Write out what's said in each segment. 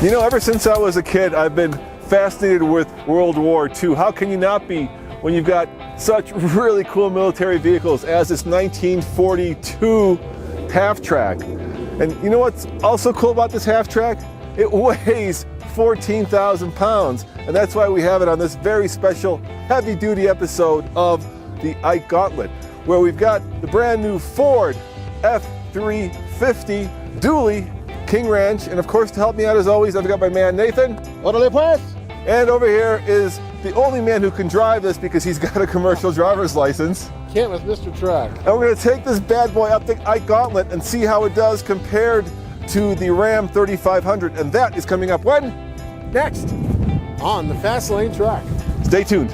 You know, ever since I was a kid, I've been fascinated with World War II. How can you not be when you've got such really cool military vehicles as this 1942 half-track? And you know what's also cool about this half-track? It weighs 14,000 pounds, and that's why we have it on this very special heavy-duty episode of the Ike Gauntlet, where we've got the brand new Ford F-350 dually King Ranch, and of course, to help me out as always, I've got my man Nathan. Orale pues. And over here is the only man who can drive this because he's got a commercial driver's license. Can't with Mr. Truck. And we're going to take this bad boy up the Ike Gauntlet and see how it does compared to the Ram 3500, and that is coming up when? Next on the Fast Lane Track. Stay tuned.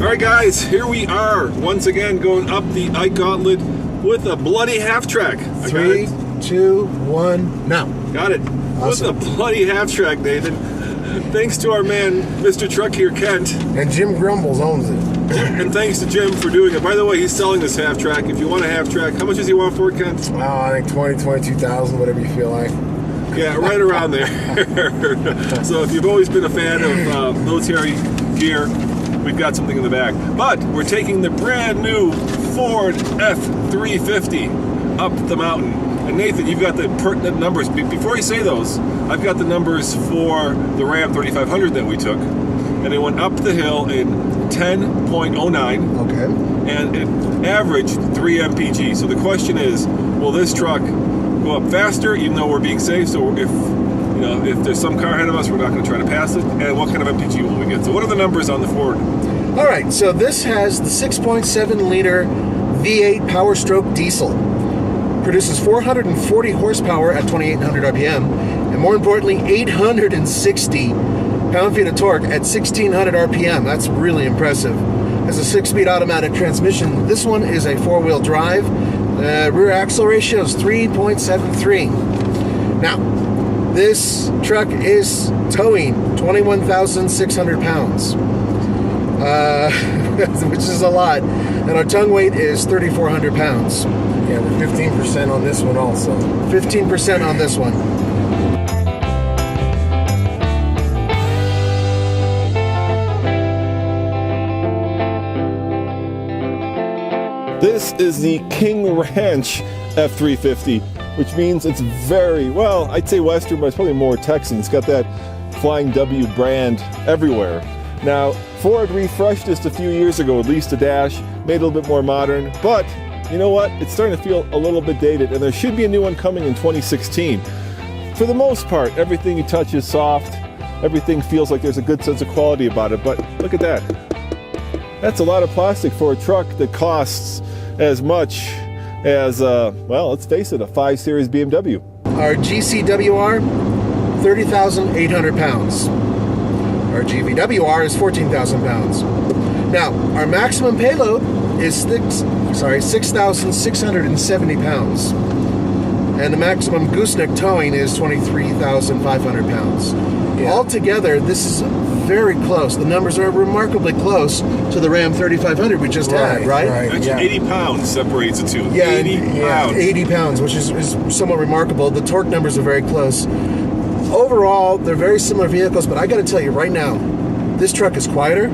All right, guys, here we are once again going up the Ike Gauntlet with a bloody half-track. 3, 2, 1, now. Got it. Awesome. With a bloody half-track, Nathan. Thanks to our man, Mr. Truck here, Kent. And Jim Grumbles owns it. And thanks to Jim for doing it. By the way, he's selling this half-track. If you want a half-track, how much does he want for it, Kent? Oh, I think 20, 22,000, whatever you feel like. Yeah, right around there. So if you've always been a fan of military gear, we've got something in the back. But we're taking the brand new Ford F-350 up the mountain. And Nathan, you've got the pertinent numbers. Before you say those, I've got the numbers for the Ram 3500 that we took. And it went up the hill in 10.09. Okay. And it averaged 3 mpg. So the question is, will this truck go up faster, even though we're being safe? So if there's some car ahead of us, we're not going to try to pass it. And what kind of MPG will we get? So what are the numbers on the Ford? All right, so this has the 6.7 liter V8 Power Stroke diesel. Produces 440 horsepower at 2,800 RPM, and more importantly, 860 pound-feet of torque at 1,600 RPM. That's really impressive. Has a 6-speed automatic transmission. This one is a 4-wheel drive. Rear axle ratio is 3.73. Now, this truck is towing 21,600 pounds, which is a lot. And our tongue weight is 3,400 pounds. Yeah, we're 15% on this one also. 15% on this one. This is the King Ranch F-350, which means it's very, well, I'd say Western, but it's probably more Texan. It's got that Flying W brand everywhere. Now, Ford refreshed this a few years ago, at least a dash, made it a little bit more modern, but you know what? It's starting to feel a little bit dated, and there should be a new one coming in 2016. For the most part, everything you touch is soft. Everything feels like there's a good sense of quality about it, but look at that. That's a lot of plastic for a truck that costs as much as, well, let's face it, a 5 Series BMW. Our GCWR, 30,800 pounds. Our GVWR is 14,000 pounds. Now, our maximum payload is 6,670 pounds. And the maximum gooseneck towing is 23,500 pounds. Yeah. Altogether, this is very close. The numbers are remarkably close to the Ram 3500 we just had, right? Actually, yeah. 80 pounds separates the two. Yeah, 80 pounds. 80 pounds, which is somewhat remarkable. The torque numbers are very close. Overall, they're very similar vehicles, but I got to tell you right now, this truck is quieter,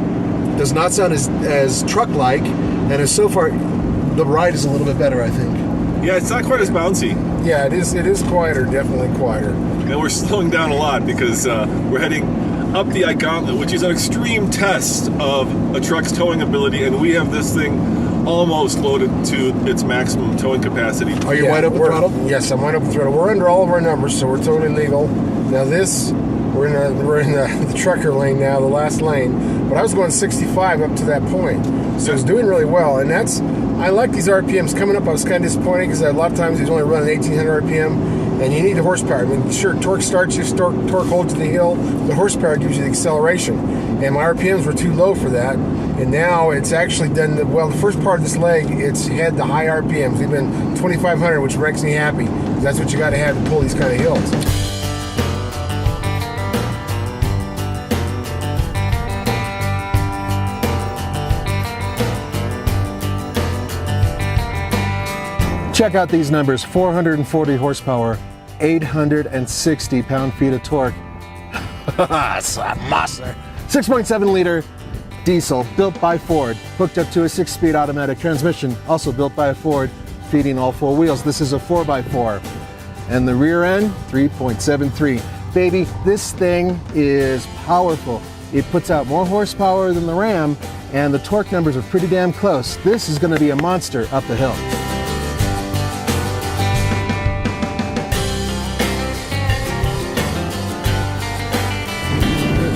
does not sound as truck-like, and is so far, the ride is a little bit better, I think. Yeah, it's not quite as bouncy. Yeah, it is quieter, definitely quieter. And we're slowing down a lot because we're heading up the Ike Gauntlet, which is an extreme test of a truck's towing ability, and we have this thing almost loaded to its maximum towing capacity. Are you wide open throttle? Yes, I'm wide open throttle. We're under all of our numbers, so we're totally legal. Now we're in the trucker lane now, the last lane. But I was going 65 up to that point, so it's doing really well. And I like these RPMs coming up. I was kind of disappointed because a lot of times he's only running 1,800 RPM, and you need the horsepower. I mean, sure, torque starts you, torque holds you the hill. The horsepower gives you the acceleration, and my RPMs were too low for that. And now it's actually done the first part of this leg, it's had the high RPMs. We've been 2,500, which makes me happy. That's what you got to have to pull these kind of hills. Check out these numbers: 440 horsepower, 860 pound-feet of torque. That's a monster. 6.7 liter diesel, built by Ford, hooked up to a 6-speed automatic transmission, also built by Ford, feeding all 4 wheels. This is a 4x4. And the rear end, 3.73. Baby, this thing is powerful. It puts out more horsepower than the Ram, and the torque numbers are pretty damn close. This is going to be a monster up the hill.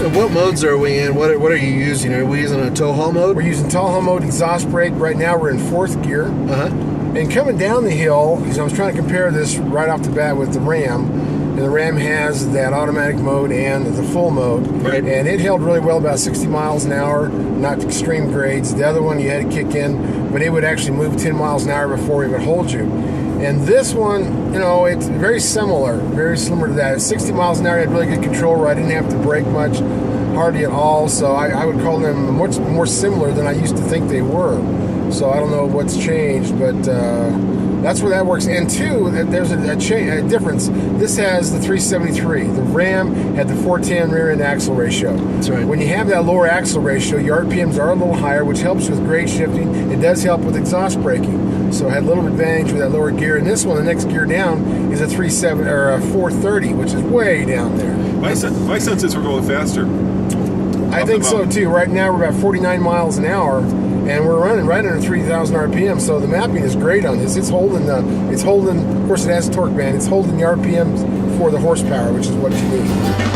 What modes are we in? What are you using? Are we using a tow haul mode? We're using tow haul mode, exhaust brake. Right now we're in 4th gear. And coming down the hill, because I was trying to compare this right off the bat with the Ram, and the Ram has that automatic mode and the full mode. Right. And it held really well, about 60 miles an hour, not extreme grades. The other one you had to kick in, but it would actually move 10 miles an hour before it would hold you. And this one, you know, it's very similar to that. At 60 miles an hour, I had really good control where I didn't have to brake much, hardly at all. So I would call them much more similar than I used to think they were. So I don't know what's changed, but that's where that works. And two, there's a difference. This has the 373. The Ram had the 410 rear end axle ratio. That's right. When you have that lower axle ratio, your RPMs are a little higher, which helps with grade shifting. It does help with exhaust braking. So I had a little advantage with that lower gear. And this one, the next gear down, is a 430, which is way down there. My sense is we're going faster. I think so too. Right now we're about 49 miles an hour, and we're running right under 3,000 RPM. So the mapping is great on this. It's holding. Of course, it has a torque band. It's holding the RPMs for the horsepower, which is what you need.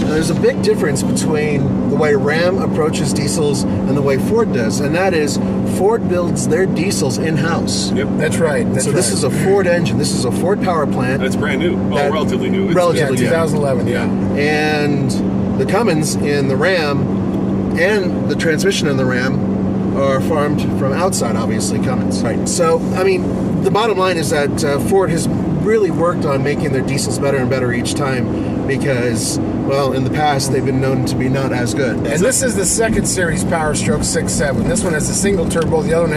There's a big difference between the way Ram approaches diesels and the way Ford does, and that is Ford builds their diesels in-house. Yep. That's right. So this is a Ford engine. This is a Ford power plant. That's brand new. Well, relatively new. Relatively, yeah, 2011. Yeah. And the Cummins in the Ram and the transmission in the Ram are farmed from outside, obviously, Cummins. Right. So, I mean, the bottom line is that Ford has really worked on making their diesels better and better each time, because, well, in the past they've been known to be not as good. And this is the second series Power Stroke 6.7. This one has a single turbo. The other one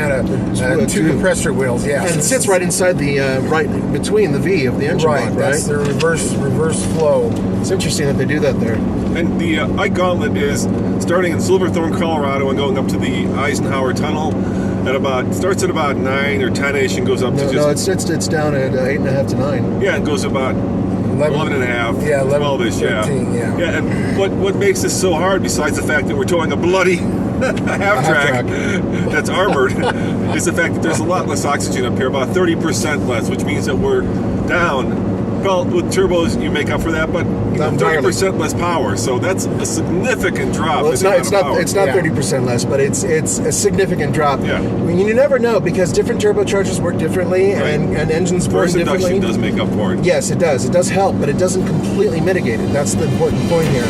had two compressor wheels. Yeah, and it sits right inside the right between the V of the engine block, right? That's the reverse flow. It's interesting that they do that there. And the Gauntlet is starting in Silverthorne, Colorado, and going up to the Eisenhower Tunnel starts at about 9 or 10ish and goes up to just it's down at 8.5 to 9. Yeah, it goes about 11 and a half, 12ish, 13, yeah. And what makes this so hard, besides the fact that we're towing a bloody half track that's armored, is the fact that there's a lot less oxygen up here, about 30% less, which means that we're down. Well, with turbos you make up for that, but 30% less power, so that's a significant drop. Well, it's not 30% less, but it's a significant drop. Yeah. I mean, you never know, because different turbochargers work differently, right, and engines burn force differently. Induction does make up for it. Yes, it does. It does help, but it doesn't completely mitigate it. That's the important point here.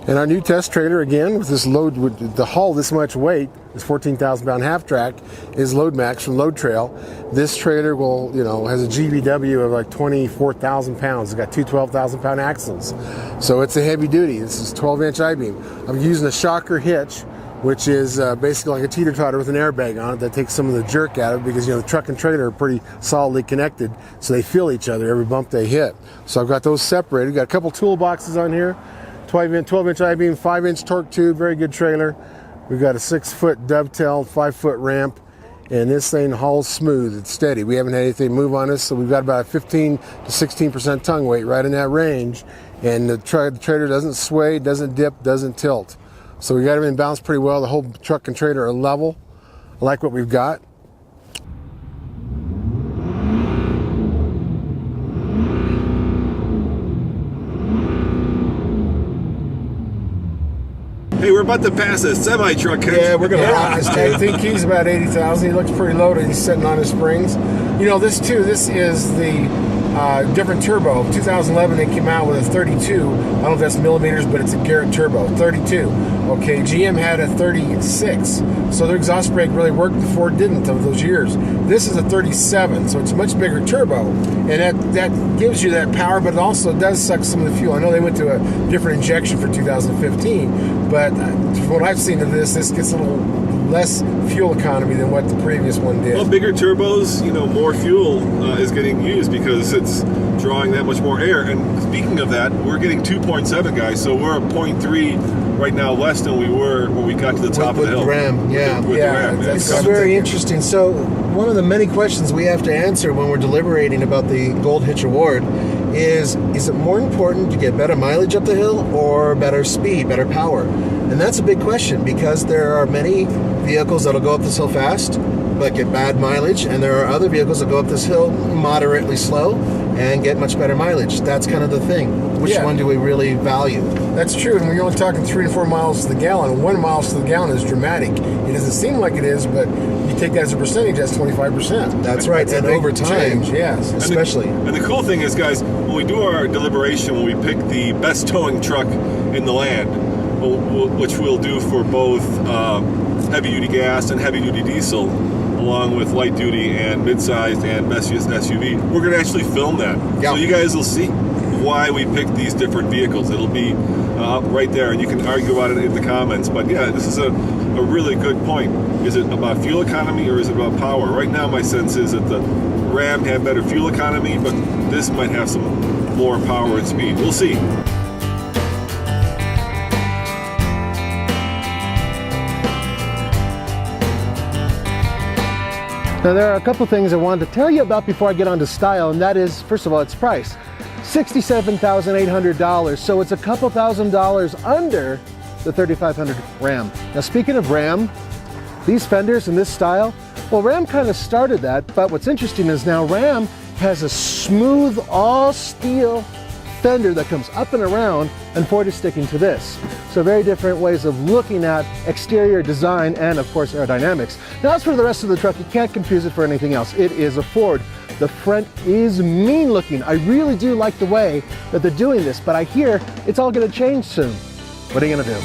And our new test trailer, again, with this load, with the hull this much weight, this 14,000 pound half track, is Load Max from Load Trail. This trailer has a GVW of like 24,000 pounds. It's got two 12,000 pound axles. So it's a heavy duty. This is 12-inch I-beam. I'm using a shocker hitch, which is basically like a teeter-totter with an airbag on it that takes some of the jerk out of it, because the truck and trailer are pretty solidly connected, so they feel each other every bump they hit. So I've got those separated. Got a couple toolboxes on here. 12-inch I-beam, 5-inch torque tube, very good trailer. We've got a 6-foot dovetail, 5-foot ramp, and this thing hauls smooth. It's steady. We haven't had anything move on us, so we've got about a 15 to 16% tongue weight, right in that range. And the trailer doesn't sway, doesn't dip, doesn't tilt. So we got everything balanced pretty well. The whole truck and trailer are level. I like what we've got. Hey, we're about to pass a semi-truck. Yeah, we're gonna Yeah, rock this I dude. think he's about 80,000. He looks pretty loaded. He's sitting on his springs. You know, this is the different turbo. 2011, they came out with a 32. I don't know if that's millimeters, but it's a Garrett turbo, 32. Okay, GM had a 36. So their exhaust brake really worked. The Ford didn't of those years. This is a 37, so it's a much bigger turbo. And that gives you that power, but it also does suck some of the fuel. I know they went to a different injection for 2015, but from what I've seen of this gets a little less fuel economy than what the previous one did. Well, bigger turbos, more fuel is getting used because it's drawing that much more air. And speaking of that, we're getting 2.7, guys, so we're at 0.3 right now less than we were when we got to the top of the hill. With the Ram, yeah. With the Ram, yeah. This is very interesting. So one of the many questions we have to answer when we're deliberating about the Gold Hitch Award is it more important to get better mileage up the hill or better speed, better power? And that's a big question because there are many vehicles that'll go up this hill fast but get bad mileage, and there are other vehicles that go up this hill moderately slow and get much better mileage. That's kind of the thing. Which one do we really value? That's true, and when you're only talking 3 to 4 miles to the gallon, 1 mile to the gallon is dramatic. It doesn't seem like it is, but you take that as a percentage, that's 25%. That's right, and over time, change, yes. especially. And the cool thing is, guys, when we do our deliberation, when we pick the best towing truck in the land, which we'll do for both heavy-duty gas and heavy-duty diesel, along with light-duty and mid-sized and best used SUV, we're going to actually film that. Yeah. So you guys will see why we picked these different vehicles. It'll be right there, and you can argue about it in the comments. But yeah, this is a really good point. Is it about fuel economy or is it about power? Right now, my sense is that the Ram had better fuel economy, but this might have some more power and speed. We'll see. Now there are a couple things I wanted to tell you about before I get on to style, and that is, first of all, its price. $67,800, so it's a couple $1,000s under the 3500 Ram. Now speaking of Ram, these fenders in this style, well, Ram kind of started that, but what's interesting is now Ram has a smooth all steel fender that comes up and around, and Ford is sticking to this. So very different ways of looking at exterior design and of course aerodynamics. Now as for the rest of the truck, you can't confuse it for anything else. It is a Ford. The front is mean looking. I really do like the way that they're doing this, but I hear it's all gonna change soon. What are you gonna do?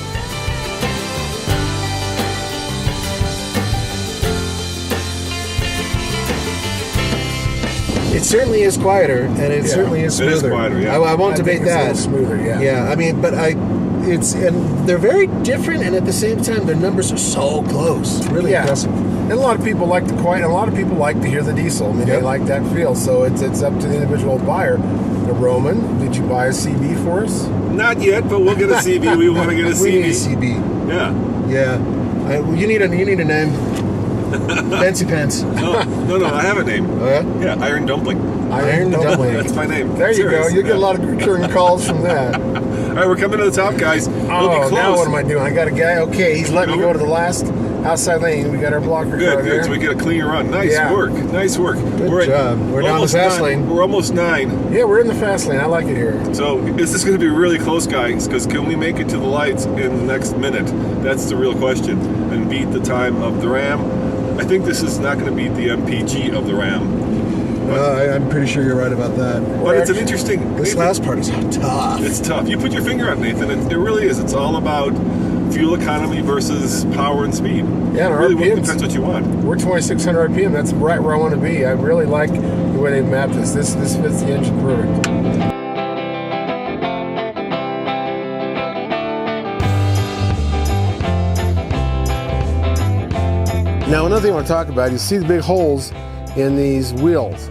It certainly is quieter, and it certainly is smoother. It is quieter, yeah. I won't I debate think it's a that. little smoother, yeah. Yeah, I mean, but and they're very different, and at the same time, their numbers are so close. It's really impressive. And a lot of people like the quiet, and a lot of people like to hear the diesel. I mean, they like that feel, so it's up to the individual buyer. Now, Roman, did you buy a CB for us? Not yet, but we'll get a CB. We want to get a CB. We need a CB. Yeah. Yeah. You need a name. Fancy Pants. No, I have a name. Oh, yeah? Yeah, Iron Dumpling. Iron Dumpling. That's my name. There you go. Serious. You get a lot of recurring calls from that. All right, we're coming to the top, guys. We'll be Oh, close. now what am I doing? I got a guy. Okay, he's letting me go to the last outside lane. We got our blocker car Good. there. So we get a clean run. Nice work. Nice work. Good job. We're down the fast lane. We're almost 9. Yeah, we're in the fast lane. I like it here. So is this going to be really close, guys? Because can we make it to the lights in the next minute? That's the real question. And beat the time of the Ram. I think this is not going to beat the MPG of the Ram. I'm pretty sure you're right about that. But it's an interesting... This last part is tough. It's tough. You put your finger on it, Nathan. It really is. It's all about fuel economy versus power and speed. Yeah, and really RPMs. depends what you want. We're 2,600 RPM. That's right where I want to be. I really like the way they mapped this. This fits the engine perfect. Now, another thing I want to talk about, you see the big holes in these wheels.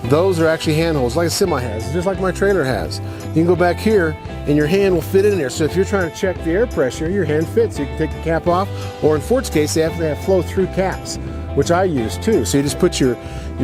Those are actually hand holes, like a semi has, just like my trailer has. You can go back here and your hand will fit in there. So if you're trying to check the air pressure, your hand fits. You can take the cap off, or in Ford's case, they have flow-through caps, which I use too. So you just put your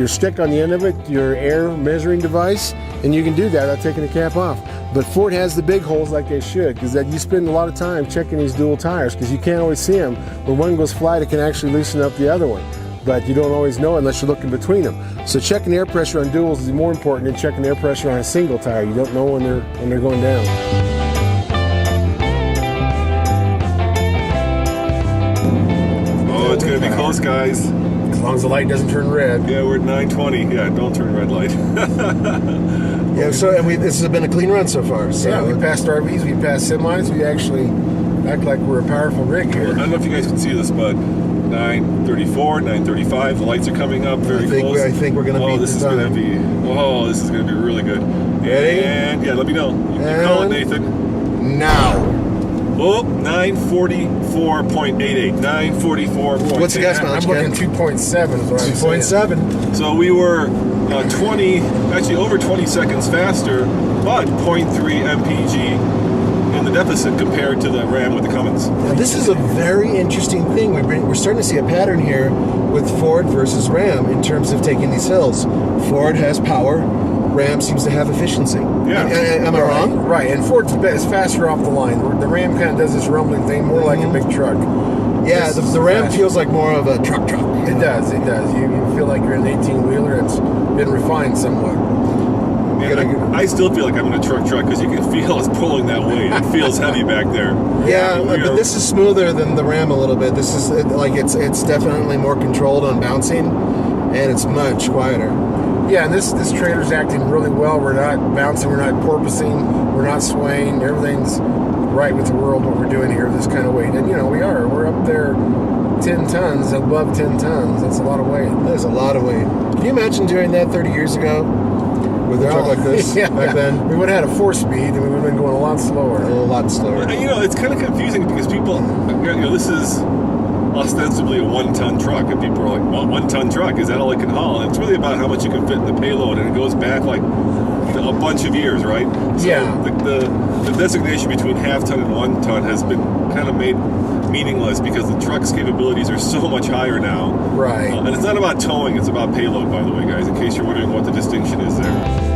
stick on the end of it, your air measuring device, and you can do that without taking the cap off. But Ford has the big holes like they should, because you spend a lot of time checking these dual tires, because you can't always see them. When one goes flat, it can actually loosen up the other one. But you don't always know unless you're looking between them. So checking air pressure on duals is more important than checking air pressure on a single tire. You don't know when they're going down. us, guys. As long as the light doesn't turn red. Yeah, we're at 9:20. Yeah, don't turn red light. Yeah, so and this has been a clean run so far. So Yeah, we passed RVs, we passed semis, we actually act like we're a powerful rig I here. don't know if you guys can see this, but 9:34, 9:35. The lights are coming up very close. I think we're going to Oh, beat this the is going to time. be. Oh, this is going to be really good. Ready? And yeah, let me know. You can call it, Nathan. Now. Oh, 944.88. 944. What's the gas I'm mileage looking again? 2.7 is what I'm saying. 2.7. So we were over 20 seconds faster, but 0.3 mpg in the deficit compared to the Ram with the Cummins. Now, this is a very interesting thing. We're starting to see a pattern here with Ford versus Ram in terms of taking these hills. Ford has power. Ram seems to have efficiency. Yeah. Am I wrong? Right, and Ford's is faster off the line. The Ram kind of does this rumbling thing more like a big truck. Yeah, This the Ram fast. feels like more of a truck. It does. You feel like you're in an 18-wheeler. It's been refined somewhat. And I still feel like I'm in a truck because you can feel us pulling that weight. It feels heavy back there. Yeah, We but are- this is smoother than the Ram a little bit. This is it's definitely more controlled on bouncing, and it's much quieter. Yeah, and this trailer's acting really well. We're not bouncing. We're not porpoising. We're not swaying. Everything's right with the world. What we're doing here, this kind of weight, and we are. We're up there, 10 tons, above 10 tons. That's a lot of weight. There's a lot of weight. Can you imagine doing that 30 years ago with a truck like this back then? We would have had a 4-speed, and we would have been going a lot slower. A lot slower. And, it's kind of confusing because people, this is ostensibly a 1-ton truck, and people are like, well, 1-ton truck, is that all it can haul? And it's really about how much you can fit in the payload, and it goes back like a bunch of years, right? So Yeah. the designation between half-ton and 1-ton has been kind of made meaningless because the truck's capabilities are so much higher now. Right. And it's not about towing, it's about payload, by the way, guys, in case you're wondering what the distinction is there.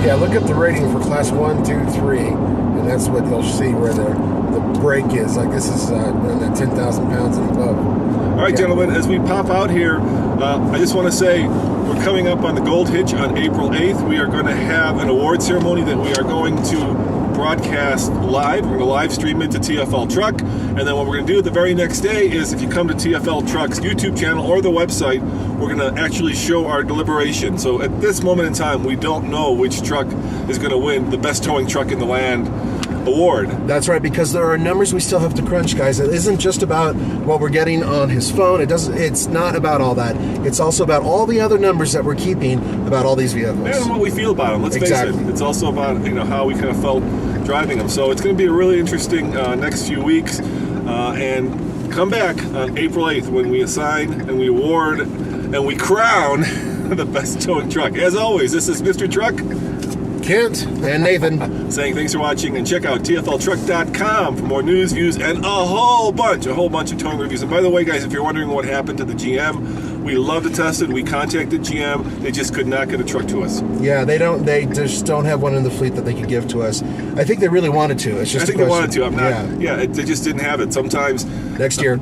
Yeah, look up the rating for class 1, 2, 3, and that's what you'll see where the brake is. Like this is around that 10,000 pounds and above. All right, gentlemen, as we pop out here, I just want to say we're coming up on the Gold Hitch on April 8th. We are going to have an award ceremony that we are going to broadcast live. We're going to live stream it to TFL Truck. And then what we're going to do the very next day is if you come to TFL Truck's YouTube channel or the website, we're going to actually show our deliberation. So at this moment in time, we don't know which truck is going to win the best towing truck in the land award. That's right, because there are numbers we still have to crunch, guys. It isn't just about what we're getting on his phone. It's not about all that. It's also about all the other numbers that we're keeping about all these vehicles. And what we feel about them. Let's Exactly. face it. It's also about how we kind of felt driving them. So it's going to be a really interesting next few weeks. And come back on April 8th when we assign and we award and we crown the best towing truck. As always, this is Mr. Truck Kent. And Nathan. saying thanks for watching, and check out tfltruck.com for more news, views, and a whole bunch of towing reviews. And by the way, guys, if you're wondering what happened to the GM, we love to test it. We contacted GM. They just could not get a truck to us. Yeah, they just don't have one in the fleet that they could give to us. I think they really wanted to. It's just I think a they wanted question. to. I'm not. They just didn't have it. Sometimes Next year.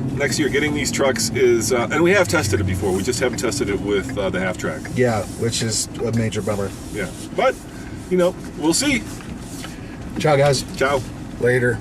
getting these trucks is, and we have tested it before. We just haven't tested it with the half track. Yeah, which is a major bummer. Yeah, but we'll see. Ciao, guys. Ciao. Later.